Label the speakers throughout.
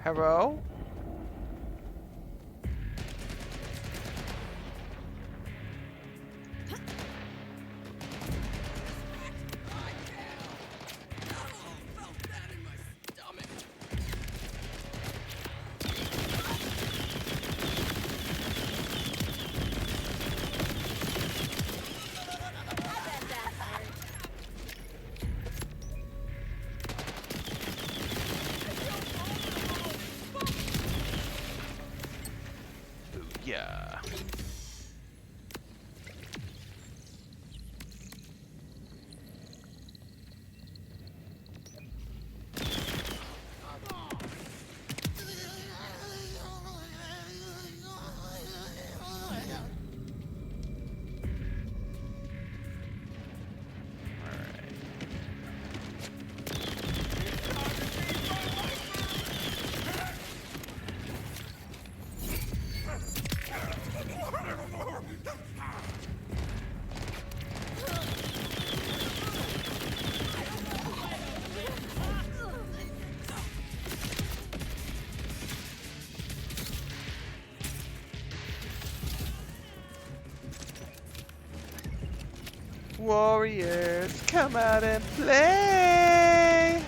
Speaker 1: Hello? Yeah. Warriors, come out and play!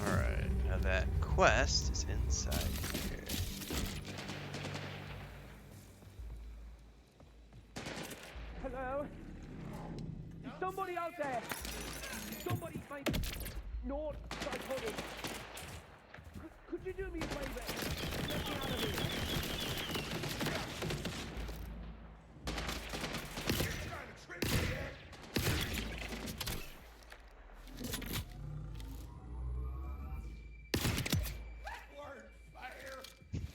Speaker 1: Alright, now that quest is inside here.
Speaker 2: Hello? Is somebody out there? Somebody find North Psychotic. Could you do me a favor? Get me out of here.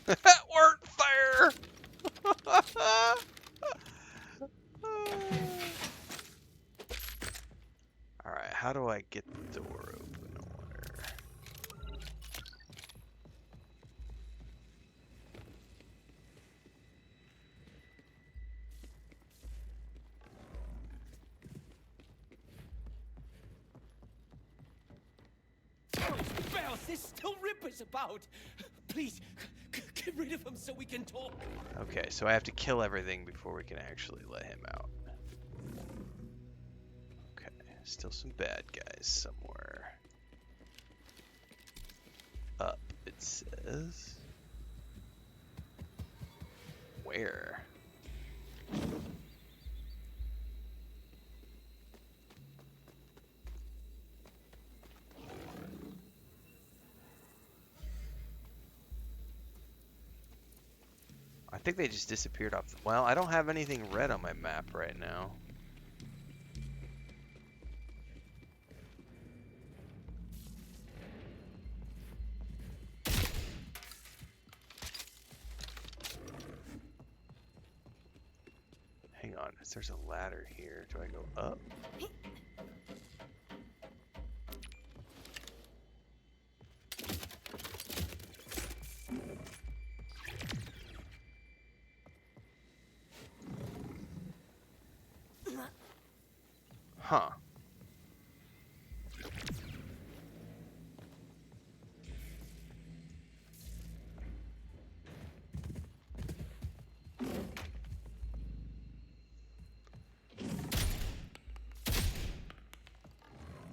Speaker 1: That weren't fair! Alright, how do I get the door open? I wonder.
Speaker 3: Bells, there's still rippers about. Please, get rid of them so we can talk.
Speaker 1: Okay, so I have to kill everything before we can actually let him out. Okay, still some bad guys somewhere. Up, it says. Where? I think they just disappeared off the... Well, I don't have anything red on my map right now. Hang on, there's a ladder here. Do I go up? Huh.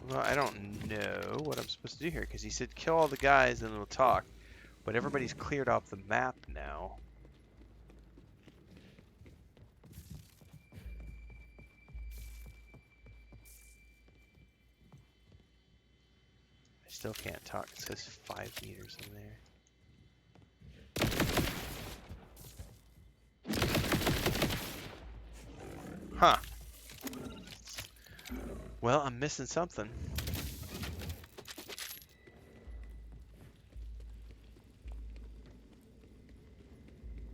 Speaker 1: Well, I don't know what I'm supposed to do here, because he said kill all the guys and we'll talk. But everybody's cleared off the map now. I still can't talk. It says 5 meters in there. Huh. Well, I'm missing something.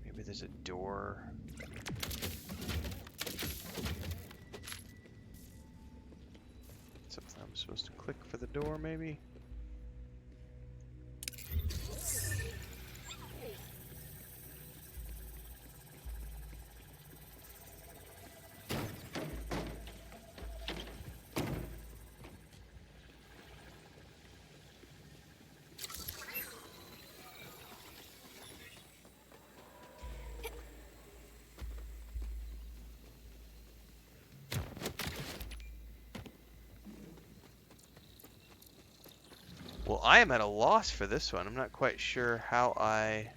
Speaker 1: Maybe there's a door. Something I'm supposed to click for the door, maybe? Well, I am at a loss for this one. I'm not quite sure how I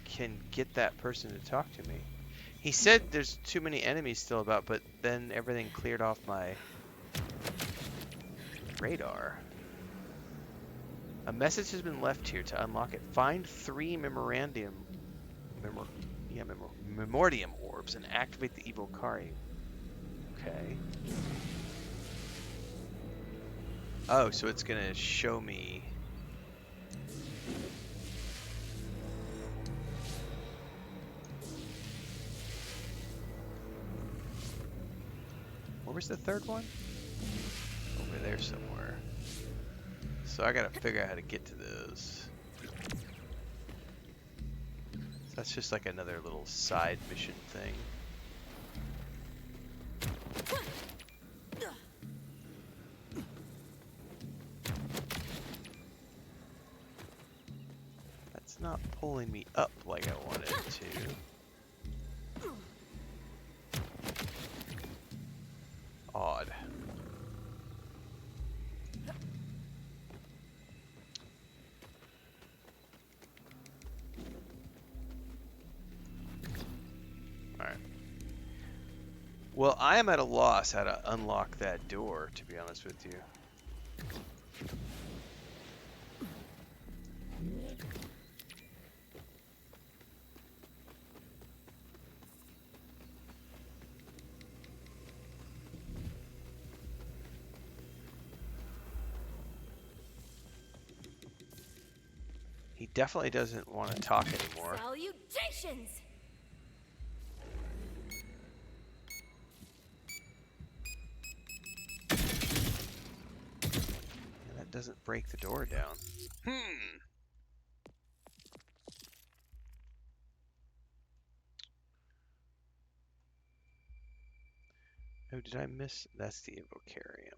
Speaker 1: can get that person to talk to me. He said there's too many enemies still about, but then everything cleared off my radar. A message has been left here to unlock it. Find 3 memorandum memordium orbs and activate the evil Kari. Okay. Oh, so it's gonna show me. Where was the third one? Over there somewhere. So I gotta figure out how to get to those. So that's just like another little side mission thing. That's not pulling me up like I wanted it to. Odd. Alright. Well, I am at a loss how to unlock that door, to be honest with you. He definitely doesn't want to talk anymore.
Speaker 4: Salutations!
Speaker 1: And that doesn't break the door down. Oh, did I miss? That's the Evocarium.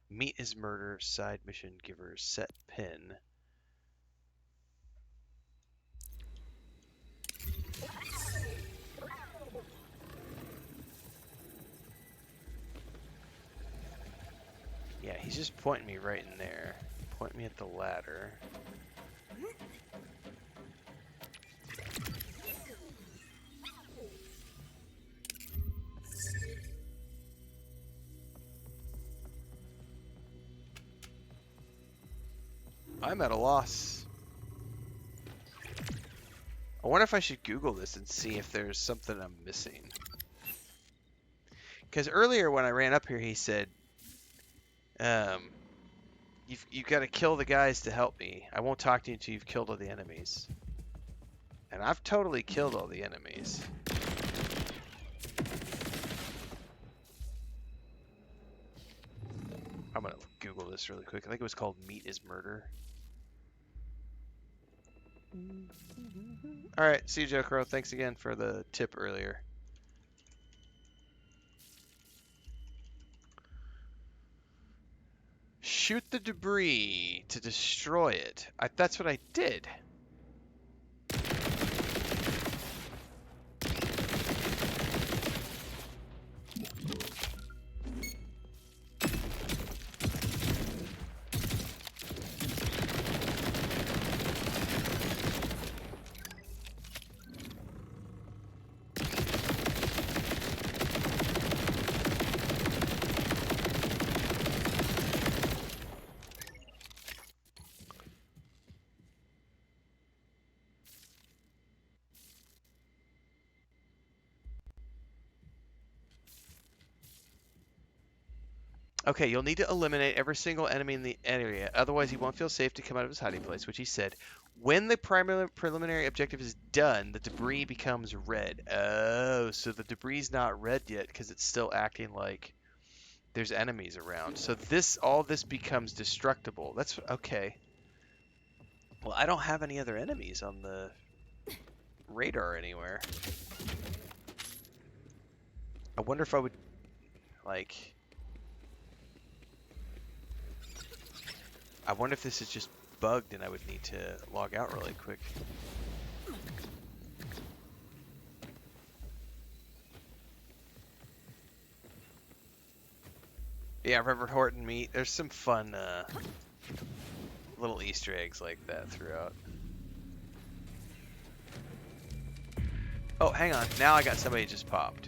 Speaker 1: Meet is murder, side mission giver, set pin. Yeah, he's just pointing me right in there. Point me at the ladder. I'm at a loss. I wonder if I should Google this and see if there's something I'm missing. Because earlier when I ran up here, he said, you've got to kill the guys to help me. I won't talk to you until you've killed all the enemies. And I've totally killed all the enemies. I'm going to Google this really quick. I think it was called Meat is Murder. Alright, see you, Joe Crow. Thanks again for the tip earlier. Shoot the debris to destroy it. That's what I did. Okay, you'll need to eliminate every single enemy in the area, otherwise he won't feel safe to come out of his hiding place, which he said. When the primary preliminary objective is done, the debris becomes red. Oh, so the debris not red yet because it's still acting like there's enemies around. So all this becomes destructible. That's okay. Well, I don't have any other enemies on the radar anywhere. I wonder if I would, like... I wonder if this is just bugged and I would need to log out really quick. Yeah, Reverend Horton meet. There's some fun little Easter eggs like that throughout. Oh, hang on. Now I got somebody just popped.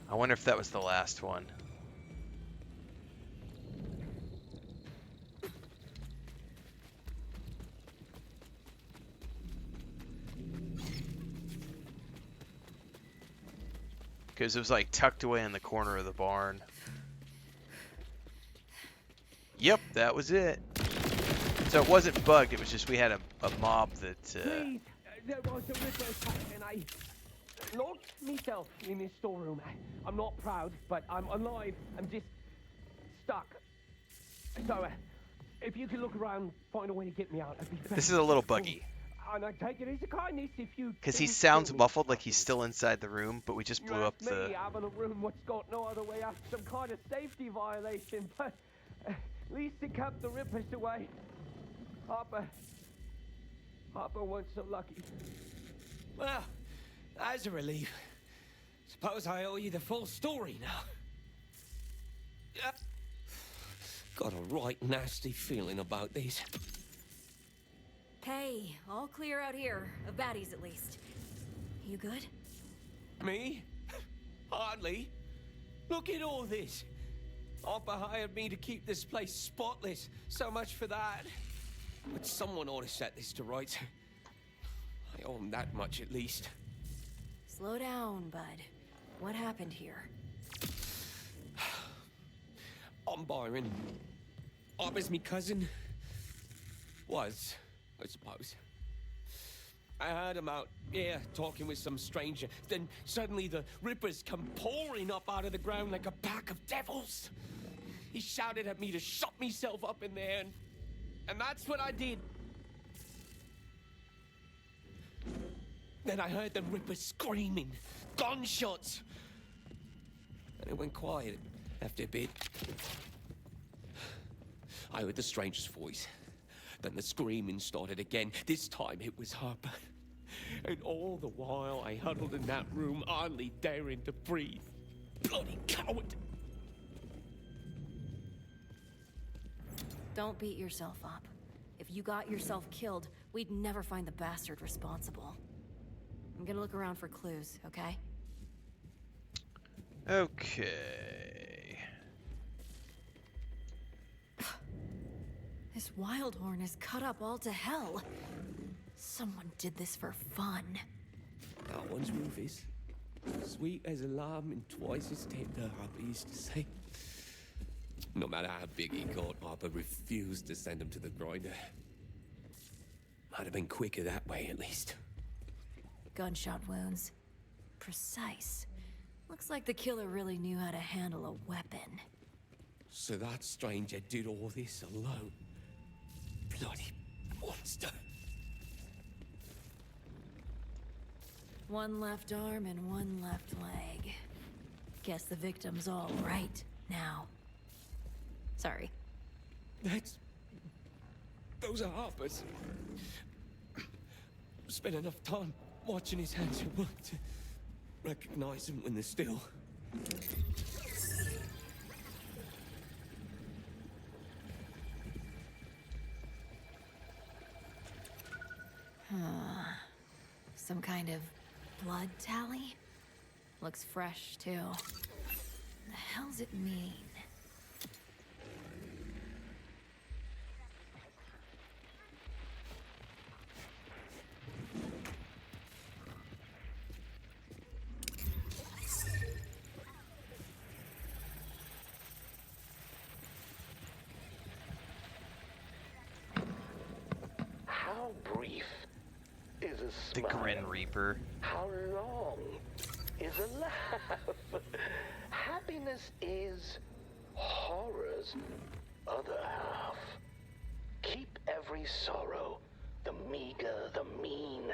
Speaker 1: I wonder if that was the last one. Because it was like tucked away in the corner of the barn. Yep, that was it. So it wasn't bugged, it was just we had a mob that...
Speaker 2: Please, there was a Ripper attack and I locked myself in this storeroom. I'm not proud, but I'm alive. I'm just stuck. So, if you could look around, find a way to get me out, I'd be
Speaker 1: This is a little buggy.
Speaker 2: And I take it as a kindness if you...
Speaker 1: Because he sounds muffled like he's still inside the room, but we just blew up the...
Speaker 2: Me having a room what's got no other way out, some kind of safety violation, but at least it kept the Rippers away. Harper weren't so lucky.
Speaker 3: Well, that's a relief. Suppose I owe you the full story now. Got a right nasty feeling about this.
Speaker 4: Hey, all clear out here. Of baddies, at least. You good?
Speaker 3: Me? Hardly. Look at all this. Harper hired me to keep this place spotless. So much for that. But someone ought to set this to rights. I owe him that much at least.
Speaker 4: Slow down, bud. What happened here?
Speaker 3: I'm Byron. Harper's me cousin. Was, I suppose. I heard him out, talking with some stranger. Then suddenly the Rippers come pouring up out of the ground like a pack of devils. He shouted at me to shut myself up in there, and that's what I did. Then I heard the Rippers screaming, gunshots. And it went quiet after a bit. I heard the stranger's voice. Then the screaming started again. This time it was Harper. And all the while I huddled in that room, hardly daring to breathe. Bloody coward!
Speaker 4: Don't beat yourself up. If you got yourself killed, we'd never find the bastard responsible. I'm gonna look around for clues, okay?
Speaker 1: Okay.
Speaker 4: This wild horn is cut up all to hell. Someone did this for fun.
Speaker 3: That one's Rufus. Sweet as a lamb and twice as tender, Harper used to say. No matter how big he got, Harper refused to send him to the grinder. Might have been quicker that way, at least.
Speaker 4: Gunshot wounds. Precise. Looks like the killer really knew how to handle a weapon.
Speaker 3: So that stranger did all this alone. Bloody monster.
Speaker 4: One left arm and one left leg. Guess the victim's all right now. Sorry.
Speaker 3: Those are Harper's. Spent enough time watching his hands at work to recognize them when they're still.
Speaker 4: Some kind of blood tally? Looks fresh, too. The hell's it mean?
Speaker 5: grief is a
Speaker 1: The
Speaker 5: smile.
Speaker 1: Grin Reaper.
Speaker 5: How long is a laugh? Happiness is horror's other half. Keep every sorrow, the meager, the mean.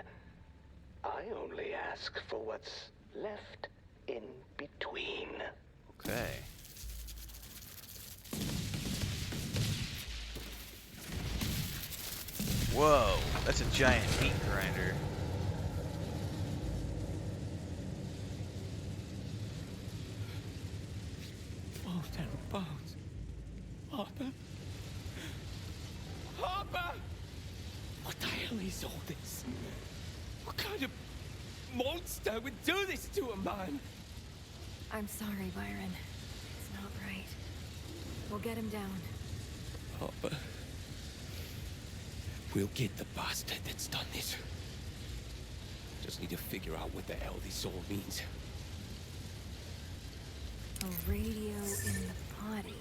Speaker 5: I only ask for what's left in between.
Speaker 1: Okay. Whoa, that's a giant meat grinder.
Speaker 3: Bones and bones. Harper? Harper! What the hell is all this? What kind of monster would do this to a man?
Speaker 4: I'm sorry, Byron. It's not right. We'll get him down.
Speaker 3: Harper. We'll get the bastard that's done this. Just need to figure out what the hell this all means.
Speaker 4: A radio in the body.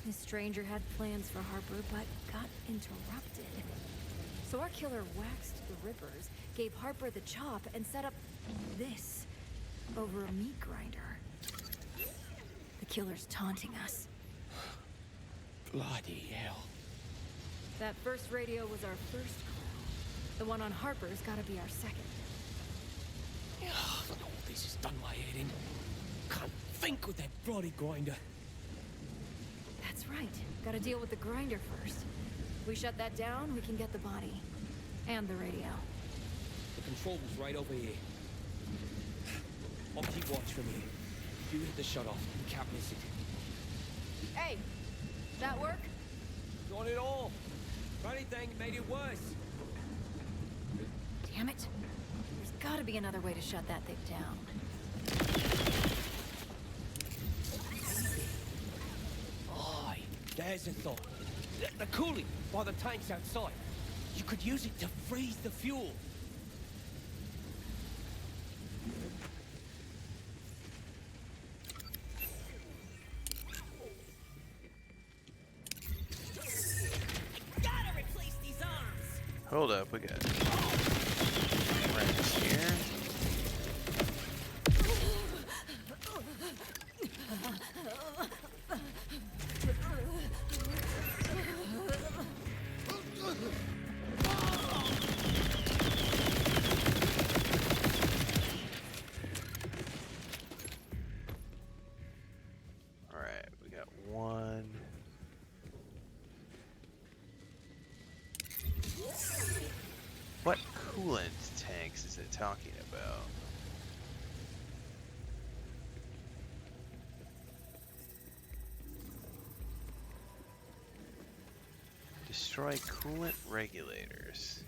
Speaker 4: This stranger had plans for Harper, but got interrupted. So our killer waxed the rippers, gave Harper the chop, and set up this over a meat grinder. The killer's taunting us.
Speaker 3: Bloody hell.
Speaker 4: That first radio was our first clue. The one on Harper's gotta be our second.
Speaker 3: All this has done my head in. Can't think with that bloody grinder.
Speaker 4: That's right. Gotta deal with the grinder first. If we shut that down, we can get the body. And the radio.
Speaker 3: The control room's right over here. I'll keep watch from here. You hit the shut off. We can't miss it.
Speaker 4: Hey! That work?
Speaker 3: Not at all. If anything, it made it worse.
Speaker 4: Damn it. There's gotta be another way to shut that thing down.
Speaker 3: Aye, there's a thought. The cooling by the tanks outside. You could use it to freeze the fuel.
Speaker 4: Gotta replace these arms!
Speaker 1: Hold up, we got wrench here. Alright, we got one. What coolant tanks is it talking about? Destroy coolant regulators.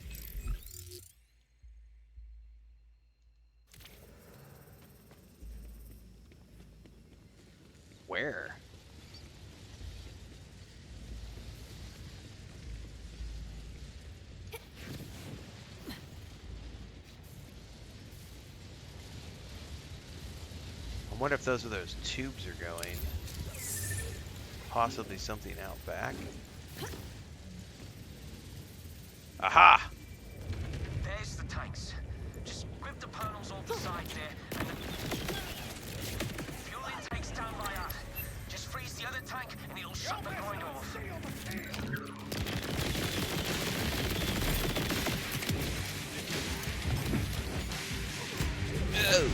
Speaker 1: Where? I wonder if those are those tubes are going. Possibly something out back. Aha!
Speaker 3: There's the tanks. Just grip the panels off the side there, and the fuel intake's down by half. Just freeze the other tank, and it'll shut the grinder off.
Speaker 1: Oh!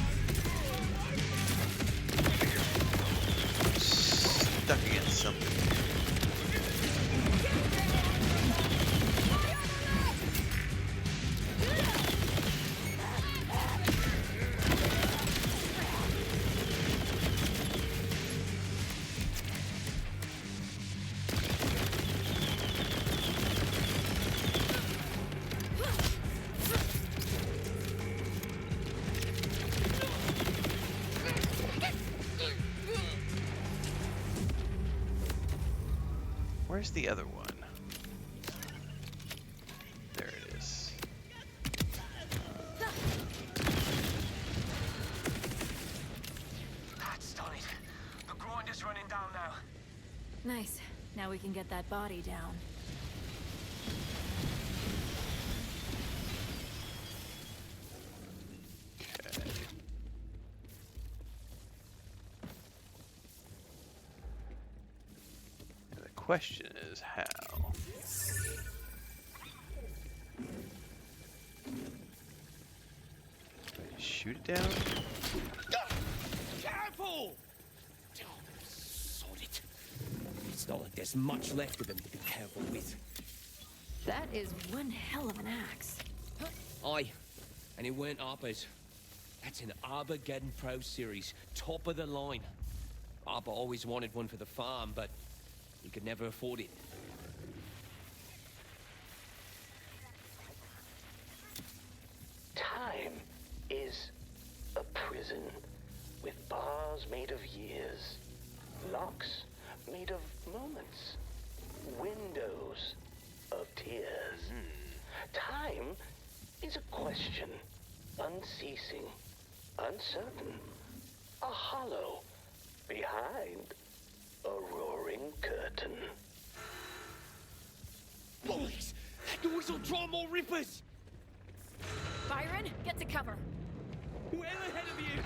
Speaker 1: Stuck against something. Where's the other one? There it is.
Speaker 3: That's done it. The grinder's running down now.
Speaker 4: Nice. Now we can get that body down.
Speaker 1: question is how. Shoot it down?
Speaker 3: Careful! Oh, sod it. It's not like there's much left of them to be careful with.
Speaker 4: That is one hell of an axe.
Speaker 3: Aye, and it weren't Harper's. That's an Armageddon Pro Series, top of the line. Harper always wanted one for the farm, but he could never afford it.
Speaker 5: Time is a prison with bars made of years, locks made of moments, windows of tears. Time is a question, unceasing, uncertain, a hollow behind a roaring curtain.
Speaker 3: Boys, that noise will draw more rippers!
Speaker 4: Byron, get to cover.
Speaker 3: Well ahead of you!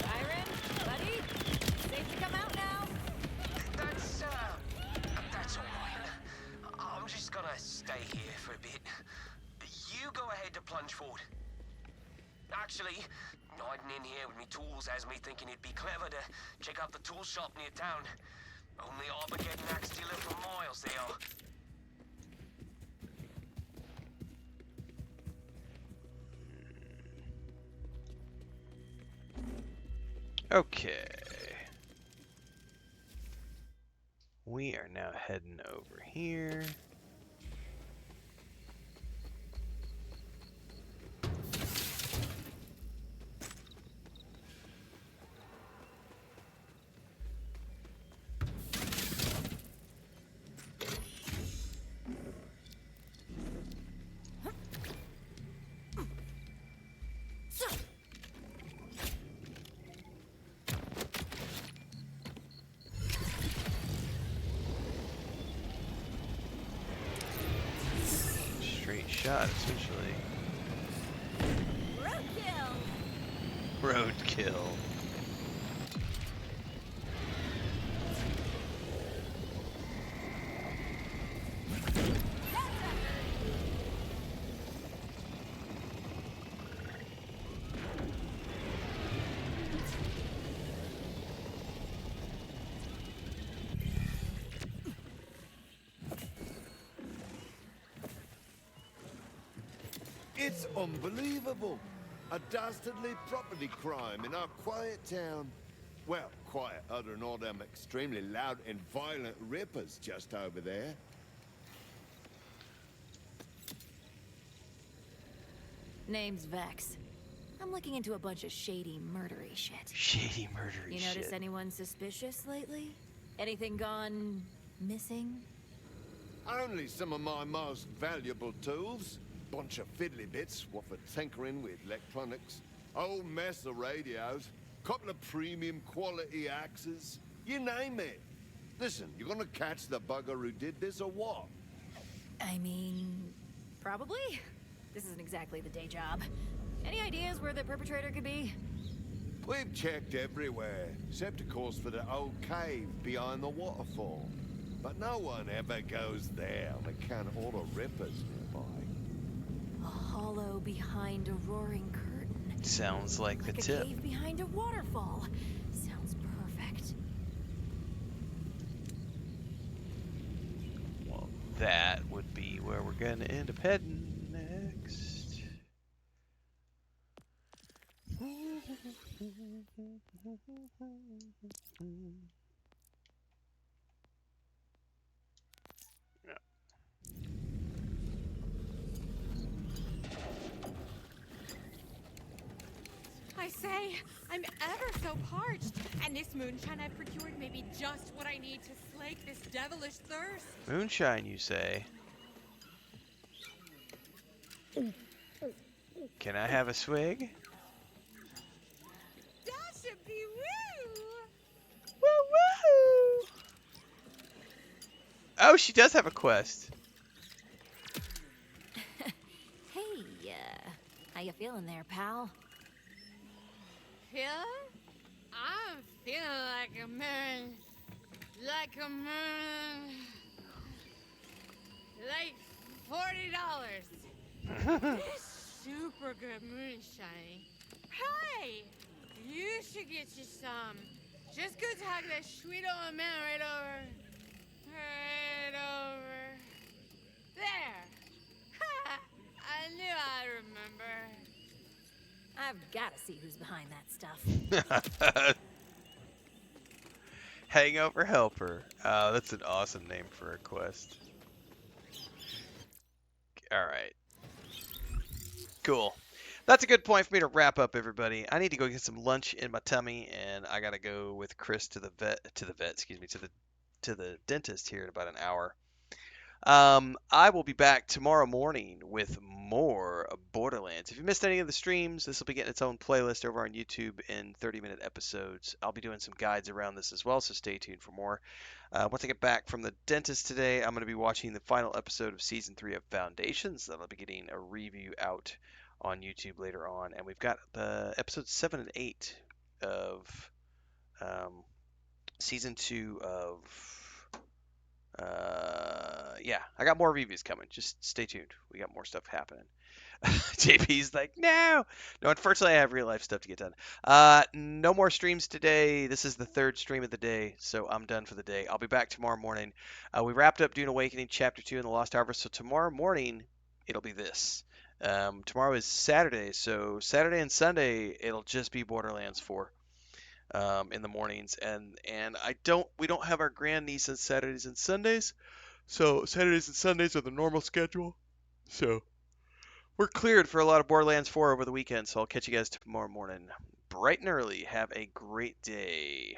Speaker 4: Byron, buddy, safe to come out now.
Speaker 6: That's all right. I'm just gonna stay here for a bit. You go ahead to plunge forward. Actually, hiding in here with me tools has me thinking it'd be clever to check out the tool shop near town. Only Armageddon axe dealer for miles they are.
Speaker 1: Okay. We are now heading over here. Straight shot, essentially.
Speaker 4: Roadkill!
Speaker 1: Roadkill.
Speaker 7: It's unbelievable. A dastardly property crime in our quiet town. Well, quiet other than all them extremely loud and violent rippers just over there.
Speaker 4: Name's Vex. I'm looking into a bunch of shady, murdery shit.
Speaker 1: Shady murdery
Speaker 4: You
Speaker 1: shit.
Speaker 4: notice anyone suspicious lately? Anything gone missing?
Speaker 7: Only some of my most valuable tools. Bunch of fiddly bits, what for tinkering with electronics. Old mess of radios. Couple of premium quality axes. You name it. Listen, you gonna catch the bugger who did this or what?
Speaker 4: I mean, probably. This isn't exactly the day job. Any ideas where the perpetrator could be?
Speaker 7: We've checked everywhere, except of course for the old cave behind the waterfall. But no one ever goes there on account of all the rippers nearby.
Speaker 4: A hollow behind a roaring curtain.
Speaker 1: Sounds like the
Speaker 4: Like a
Speaker 1: tip.
Speaker 4: cave behind a waterfall. Sounds perfect.
Speaker 1: Well, that would be where we're gonna end up heading next. Yeah.
Speaker 8: I say? I'm ever so parched. And this moonshine I've procured may be just what I need to slake this devilish thirst.
Speaker 1: Moonshine, you say? Can I have a swig?
Speaker 8: Dasha be woo!
Speaker 1: Woo woo! Oh, she does have a quest.
Speaker 4: Hey, how you feeling there, pal?
Speaker 8: Feeling? I'm feeling like a man. Like a man. Like $40. This super good moonshine. Hey! You should get you some. Just go talk to that sweet old man right over. Right over. There. I knew I'd remember.
Speaker 4: I've got to see who's behind that stuff.
Speaker 1: Hangover Helper. That's an awesome name for a quest. Alright. Cool. That's a good point for me to wrap up, everybody. I need to go get some lunch in my tummy, and I gotta go with Chris to the dentist here in about an hour. I will be back tomorrow morning with more Borderlands. If you missed any of the streams, this will be getting its own playlist over on YouTube in 30-minute episodes. I'll be doing some guides around this as well, so stay tuned for more. Once I get back from the dentist today, I'm going to be watching the final episode of Season 3 of Foundations. That'll be getting a review out on YouTube later on. And we've got the episodes 7 and 8 of Season 2 of... yeah, I got more reviews coming. Just stay tuned. We got more stuff happening. JP's like, no. No, unfortunately, I have real life stuff to get done. No more streams today. This is the third stream of the day, so I'm done for the day. I'll be back tomorrow morning. We wrapped up Dune Awakening Chapter 2 in the Lost Harvest, so tomorrow morning, it'll be this. Tomorrow is Saturday, so Saturday and Sunday, it'll just be Borderlands 4. In the mornings, and we don't have our grandniece on Saturdays and Sundays, so Saturdays and Sundays are the normal schedule. So we're cleared for a lot of Borderlands 4 over the weekend. So I'll catch you guys tomorrow morning, bright and early. Have a great day.